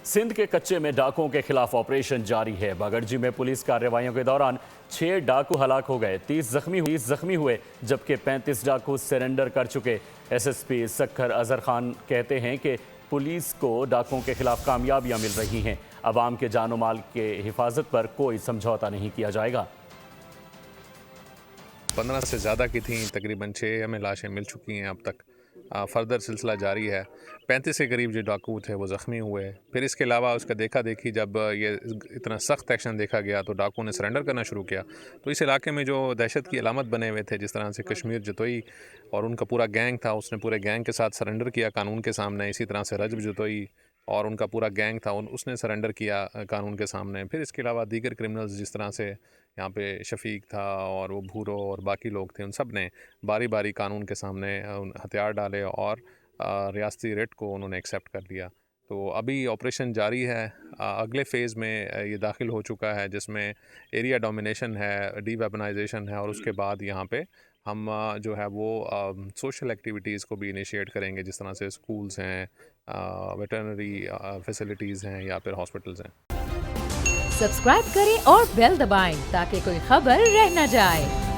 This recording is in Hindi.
सिंध के कच्चे में डाकुओं के खिलाफ ऑपरेशन जारी है। बागड़जी में पुलिस कार्रवाइयों के दौरान 6 डाकू हलाक हो गए, 30 जख्मी हुए, जबकि 35 डाकू सरेंडर कर चुके। एसएसपी सक्खर अजहर खान कहते हैं कि पुलिस को डाकुओं के खिलाफ कामयाबियां मिल रही हैं। अवाम के जानो माल के हिफाजत पर कोई समझौता नहीं किया जाएगा। 15 से ज़्यादा की थी, तकरीबन 6 हमें लाशें मिल चुकी हैं अब तक। फर्दर सिलसिला जारी है। 35 के करीब जो डाकू थे वो ज़ख्मी हुए। फिर इसके अलावा उसका देखा देखी जब ये इतना सख्त एक्शन देखा गया तो डाकू ने सरेंडर करना शुरू किया। तो इस इलाके में जो दहशत की अलामत बने हुए थे, जिस तरह से कश्मीर जतोई और उनका पूरा गैंग था, उसने पूरे गैंग के साथ सरेंडर किया कानून के सामने। इसी तरह से रजब जतोई और उनका पूरा गैंग था, उसने सरेंडर किया कानून के सामने। फिर इसके अलावा दीगर क्रिमिनल्स, जिस तरह से यहाँ पे शफीक था और वो भूरो और बाकी लोग थे, उन सब ने बारी बारी कानून के सामने हथियार डाले और रियासती रेट को उन्होंने एक्सेप्ट कर लिया। तो अभी ऑपरेशन जारी है। अगले फ़ेज़ में ये दाखिल हो चुका है, जिसमें एरिया डोमिनेशन है, डी वेपनाइजेशन है और उसके बाद यहाँ पे हम जो है वो सोशल एक्टिविटीज़ को भी इनिशिएट करेंगे, जिस तरह से स्कूल्स हैं, वेटरनरी फैसिलिटीज़ हैं या फिर हॉस्पिटल्स हैं। सब्सक्राइब करें और बेल दबाएं ताकि कोई खबर रह न जाए।